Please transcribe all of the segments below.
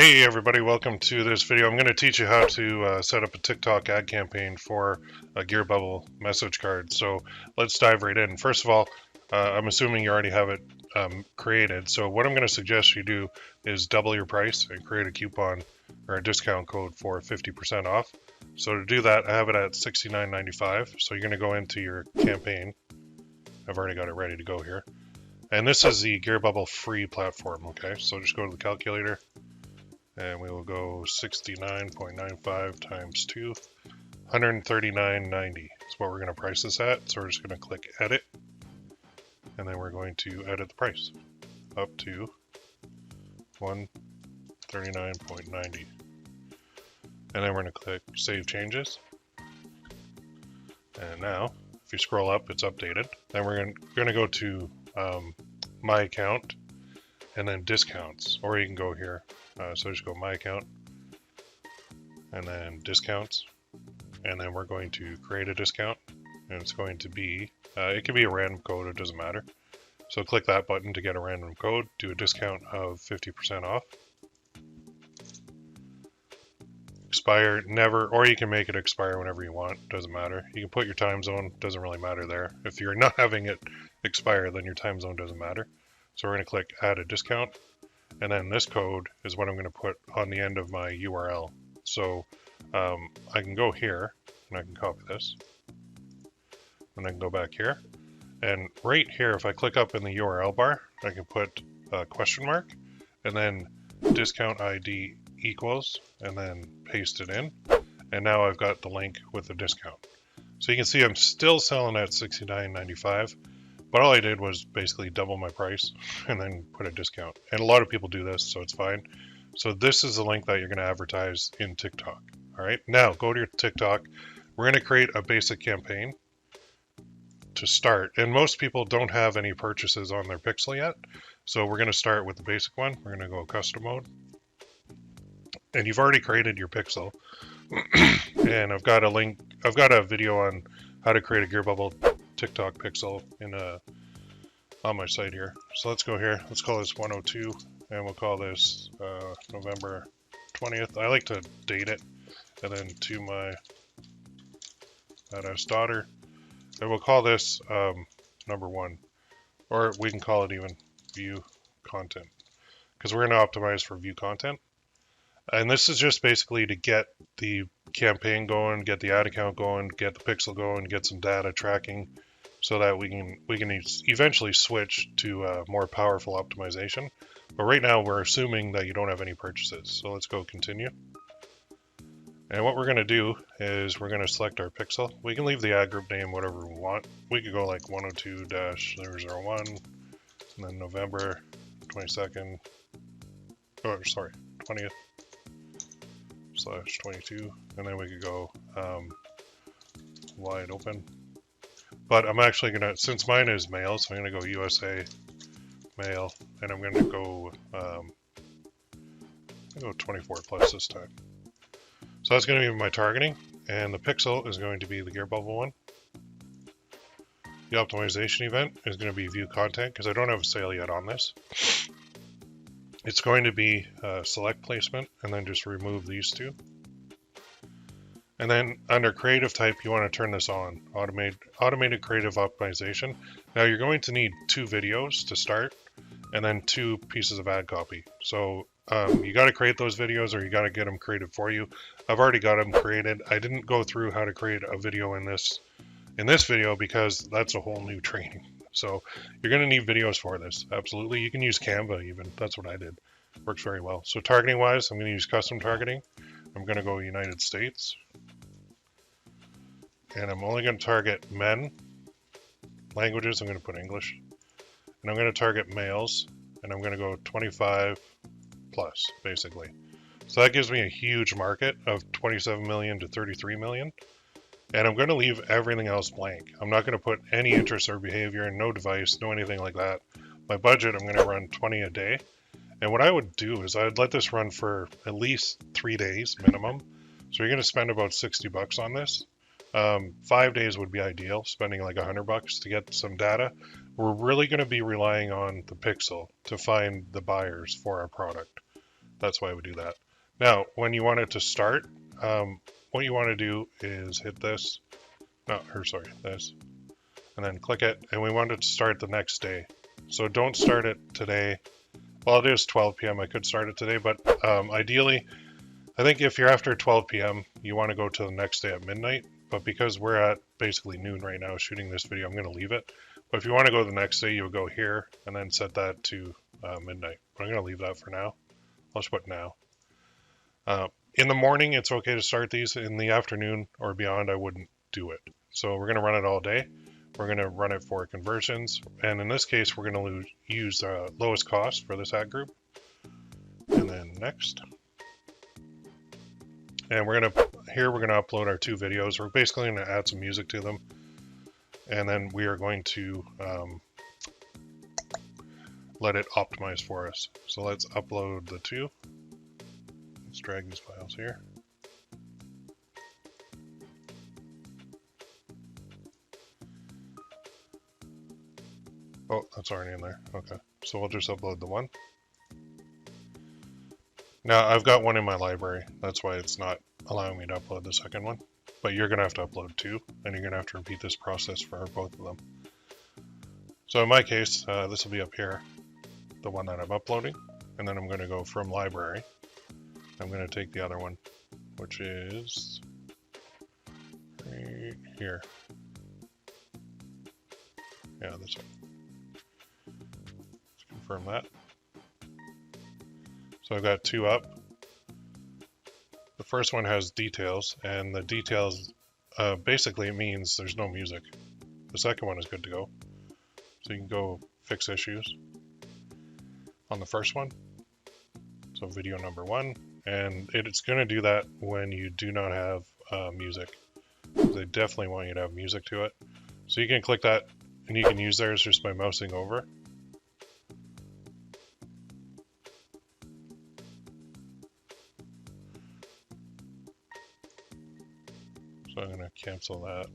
Hey everybody, welcome to this video. I'm going to teach you how to set up a TikTok ad campaign for a Gearbubble message card. So let's dive right in. First of all, I'm assuming you already have it created. So what I'm going to suggest you do is double your price and create a coupon or a discount code for 50% off. So to do that, I have it at $69.95. So you're going to go into your campaign. I've already got it ready to go here. And this is the Gearbubble free platform, okay? So just go to the calculator. And we will go 69.95 times 2, 139.90 is what we're going to price this at. So we're just going to click edit, and then we're going to edit the price up to 139.90. And then we're going to click save changes. And now, if you scroll up, it's updated. Then we're going to go to my account and then discounts, or you can go here. So just go my account and then discounts, and then we're going to create a discount, and it's going to be it can be a random code, it doesn't matter. So click that button to get a random code, do a discount of 50% off. Expire never, or you can make it expire whenever you want, doesn't matter. You can put your time zone, doesn't really matter there. If you're not having it expire, then your time zone doesn't matter. So we're going to click add a discount. And then this code is what I'm going to put on the end of my URL. So I can go here and I can copy this. And I can go back here. And right here, if I click up in the URL bar, I can put a question mark and then discount ID equals and then paste it in. And now I've got the link with the discount. So you can see I'm still selling at $69.95. But all I did was basically double my price and then put a discount. And a lot of people do this, so it's fine. So this is the link that you're going to advertise in TikTok. All right, now go to your TikTok. We're going to create a basic campaign to start. And most people don't have any purchases on their pixel yet. So we're going to start with the basic one. We're going to go custom mode. And you've already created your pixel. And I've got a video on how to create a Gearbubble TikTok pixel on my site here. So let's go here. Let's call this 102, and we'll call this November 20th. I like to date it, and then to my badass daughter, and we'll call this number 1, or we can call it even view content, because we're going to optimize for view content. And this is just basically to get the campaign going, get the ad account going, get the pixel going, get some data tracking, so that we can eventually switch to a more powerful optimization. But right now we're assuming that you don't have any purchases. So let's go continue. And what we're going to do is we're going to select our pixel. We can leave the ad group name whatever we want. We could go like 102-001 and then November 22nd. Oh, sorry, 20th. /22, and then we could go wide open. But I'm actually gonna, since mine is male, so I'm gonna go USA male, and I'm gonna go 24 plus this time. So that's gonna be my targeting, and the pixel is going to be the Gearbubble one. The optimization event is going to be view content, because I don't have a sale yet on this. It's going to be select placement, and then just remove these two. And then under creative type, you want to turn this on, automated creative optimization. Now you're going to need 2 videos to start, and then 2 pieces of ad copy. So you got to create those videos, or you got to get them created for you. I've already got them created. I didn't go through how to create a video in this video, because that's a whole new training. So you're going to need videos for this. Absolutely. You can use Canva even. That's what I did. Works very well. So targeting wise, I'm going to use custom targeting. I'm going to go United States. And I'm only going to target men. Languages, I'm going to put English. And I'm going to target males. And I'm going to go 25 plus, basically. So that gives me a huge market of 27 million to 33 million. And I'm going to leave everything else blank. I'm not going to put any interest or behavior, no device, no anything like that. My budget, I'm going to run 20 a day. And what I would do is I'd let this run for at least 3 days minimum. So you're going to spend about 60 bucks on this. 5 days would be ideal, spending like $100 to get some data. We're really going to be relying on the pixel to find the buyers for our product. That's why we do that. Now, when you want it to start, what you want to do is hit this, this, and then click it, and we want it to start the next day. So don't start it today. Well, it is 12 p.m. I could start it today, but ideally, I think if you're after 12 p.m., you want to go to the next day at midnight. But because we're at basically noon right now shooting this video, I'm going to leave it. But if you want to go the next day, you'll go here and then set that to midnight. But I'm going to leave that for now. I'll just put now. In the morning, it's okay to start these. In the afternoon or beyond, I wouldn't do it. So we're going to run it all day. We're going to run it for conversions. And in this case, we're going to use lowest cost for this ad group. And then next. And we're going to upload our 2 videos. We're basically going to add some music to them. And then we are going to let it optimize for us. So let's upload the 2. Let's drag these files here. Oh, that's already in there. Okay, so we'll just upload the 1. Now, I've got 1 in my library. That's why it's not allowing me to upload the second one. But you're going to have to upload 2, and you're going to have to repeat this process for both of them. So in my case, this will be up here, the one that I'm uploading. And then I'm going to go from library. I'm going to take the other one, which is right here. Yeah, this one. Let's confirm that. So I've got 2 up. The first one has details, and the details basically means there's no music. The second one is good to go. So you can go fix issues on the first one. So video number 1. And it's going to do that when you do not have music. They definitely want you to have music to it. So you can click that, and you can use theirs just by mousing over. So I'm going to cancel that,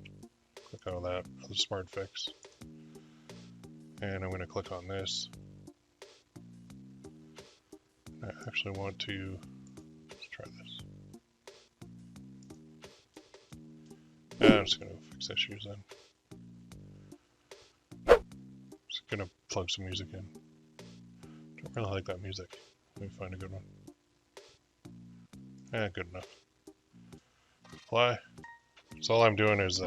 click out of that, the smart fix. And I'm going to click on this. I actually want to, let's try this. I'm just going to fix issues then. Just going to plug some music in. Don't really like that music. Let me find a good one. Good enough. Apply. So all I'm doing is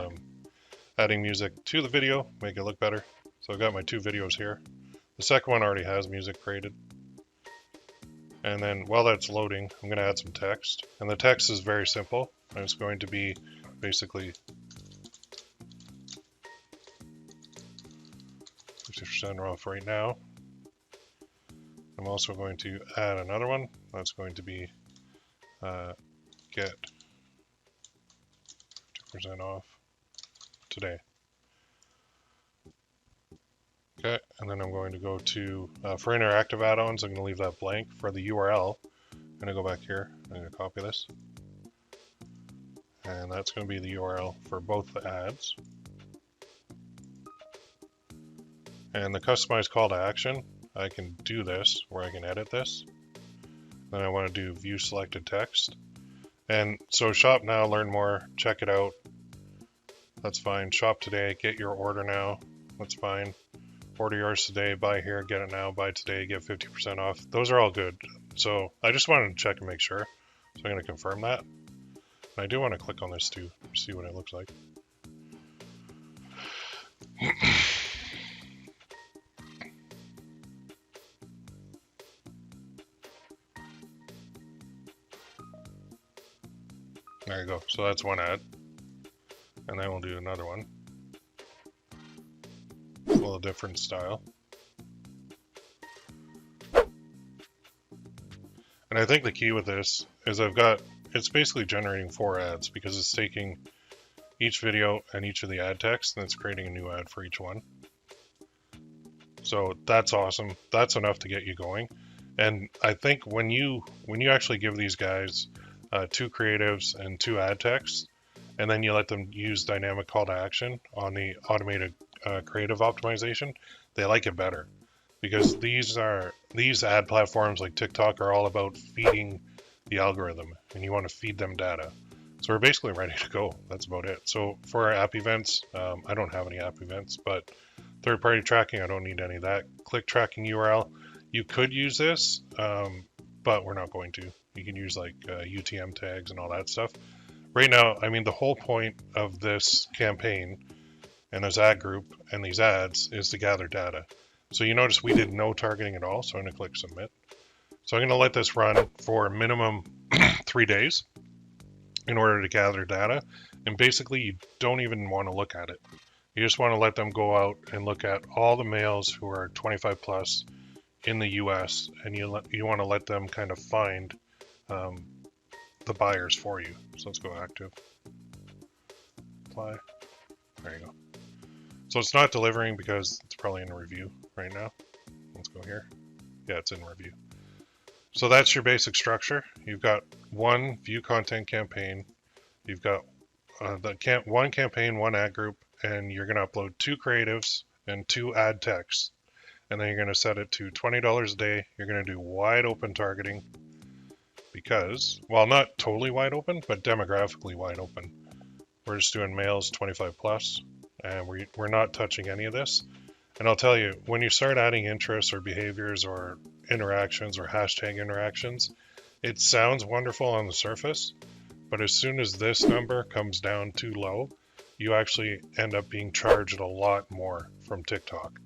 adding music to the video, make it look better. So I've got my 2 videos here. The second one already has music created. And then while that's loading, I'm going to add some text. And the text is very simple. It's going to be basically 50% off right now. I'm also going to add another one. That's going to be get 50% off today. Okay, and then I'm going to go to, for interactive add-ons, I'm going to leave that blank. For the URL, I'm going to go back here, I'm going to copy this. And that's going to be the URL for both the ads. And the customized call to action, I can do this, where I can edit this. Then I want to do view selected text. And so shop now, learn more, check it out. That's fine. Shop today, get your order now. That's fine. Order yours today, buy here, get it now, buy today, get 50% off. Those are all good. So I just wanted to check and make sure. So I'm going to confirm that. And I do want to click on this too, see what it looks like. There you go. So that's one ad. And then we'll do another one. A little different style. And I think the key with this is it's basically generating 4 ads because it's taking each video and each of the ad text and it's creating a new ad for each one. So that's awesome. That's enough to get you going. And I think when you actually give these guys 2 creatives and 2 ad texts, and then you let them use dynamic call to action on the automated creative optimization, they like it better because these ad platforms like TikTok are all about feeding the algorithm, and you want to feed them data. So we're basically ready to go. That's about it. So for our app events, I don't have any app events, but third-party tracking, I don't need any of that. Click tracking URL, you could use this, but we're not going to. You can use like UTM tags and all that stuff. Right now, I mean, the whole point of this campaign and this ad group and these ads is to gather data. So you notice we did no targeting at all, so I'm going to click submit. So I'm going to let this run for a minimum 3 days in order to gather data. And basically, you don't even want to look at it. You just want to let them go out and look at all the males who are 25 plus in the US, and you want to let them kind of find the buyers for you. So let's go active. Apply. There you go. So it's not delivering because it's probably in review right now. Let's go here. Yeah, it's in review. So that's your basic structure. You've got one view content campaign. You've got one campaign, one ad group, and you're going to upload 2 creatives and 2 ad texts. And then you're going to set it to $20 a day. You're going to do wide open targeting because, well, not totally wide open, but demographically wide open. We're just doing males 25 plus, and we're not touching any of this. And I'll tell you, when you start adding interests or behaviors or interactions or hashtag interactions, it sounds wonderful on the surface, but as soon as this number comes down too low, you actually end up being charged a lot more from TikTok.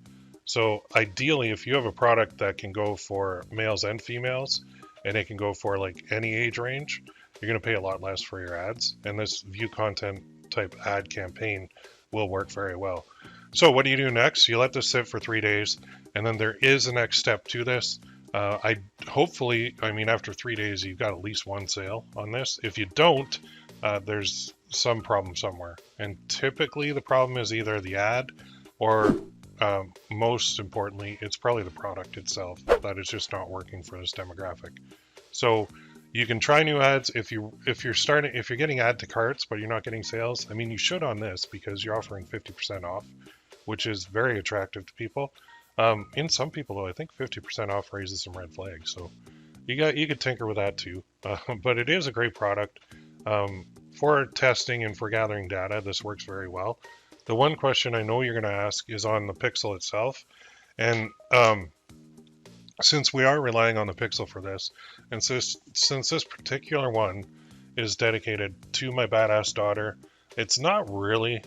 So ideally, if you have a product that can go for males and females, and it can go for like any age range, you're going to pay a lot less for your ads. And this view content type ad campaign will work very well. So what do you do next? You let this sit for 3 days, and then there is a next step to this. After 3 days, you've got at least one sale on this. If you don't, there's some problem somewhere. And typically the problem is either the ad or most importantly, it's probably the product itself that is just not working for this demographic. So you can try new ads if you're getting add to carts, but you're not getting sales. I mean, you should on this because you're offering 50% off, which is very attractive to people. In some people, though, I think 50% off raises some red flags. So you could tinker with that too. But it is a great product for testing and for gathering data. This works very well. The one question I know you're going to ask is on the Pixel itself, and since we are relying on the Pixel for this, and since this particular one is dedicated to my badass daughter, it's not really.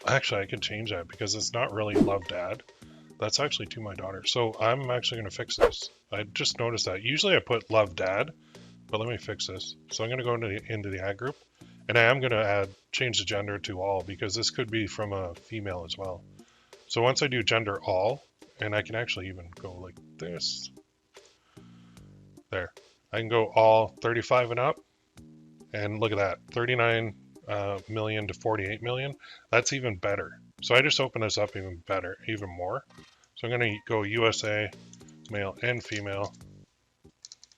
Actually, I could change that because it's not really Love Dad. That's actually to my daughter. So I'm actually going to fix this. I just noticed that. Usually I put Love Dad, but let me fix this. So I'm going to go into the ad group, and I am going to change the gender to all because this could be from a female as well. So once I do gender all, and I can actually even go like this. There. I can go all 35 and up, and look at that, 39 million to 48 million. That's even better. So I just open this up even more. So I'm going to go USA, male and female,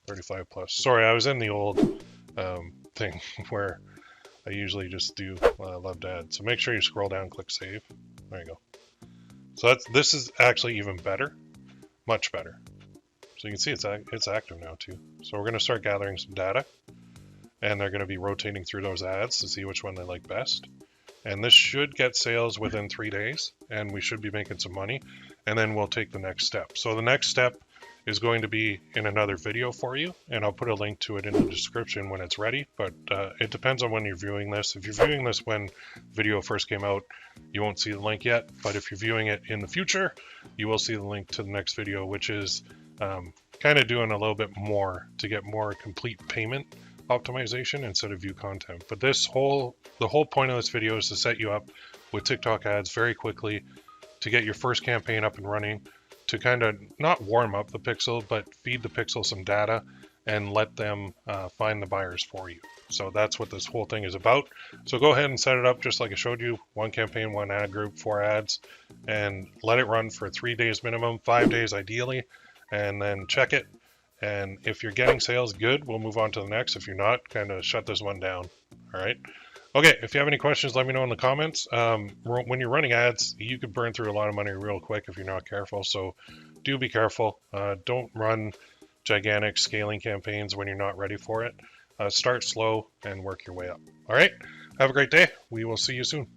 35 plus. Sorry, I was in the old thing where I usually just do Love Dad. So make sure you scroll down, click save. There you go. So this is actually even better, much better. So you can see it's active now too. So we're going to start gathering some data, and they're going to be rotating through those ads to see which one they like best. And this should get sales within 3 days, and we should be making some money, and then we'll take the next step. So the next step is going to be in another video for you, and I'll put a link to it in the description when it's ready, but it depends on when you're viewing this. If you're viewing this when video first came out, you won't see the link yet, but if you're viewing it in the future, you will see the link to the next video, which is kind of doing a little bit more to get more complete payment optimization instead of view content. But the whole point of this video is to set you up with TikTok ads very quickly, to get your first campaign up and running, to kind of not warm up the Pixel, but feed the Pixel some data and let them find the buyers for you. So that's what this whole thing is about. So go ahead and set it up just like I showed you. One campaign, one ad group, 4 ads, and let it run for 3 days minimum, 5 days ideally, and then check it. And if you're getting sales, good, we'll move on to the next. If you're not, kind of shut this one down. All right. Okay, if you have any questions, let me know in the comments. When you're running ads, you could burn through a lot of money real quick if you're not careful. So do be careful. Don't run gigantic scaling campaigns when you're not ready for it. Start slow and work your way up. All right, have a great day. We will see you soon.